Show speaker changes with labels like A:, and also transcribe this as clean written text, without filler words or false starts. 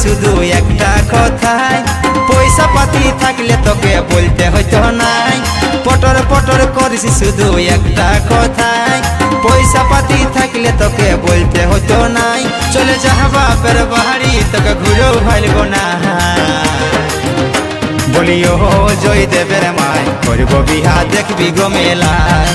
A: শুধু একটা কথাই, পয়সা পাতি থাকলে তোকে বলতে হইতো নাই। পটর পটর করিস শুধু একটা কথাই, পয়সা পাতি থাকলে তোকে বলতে হইতো নাই। চলে যা বাপের বাড়ি, তোকে ঘুরেও ভাইলব না। বলিও জয় দেবের মাই, করব বিহা দেখবি গো মেলায়।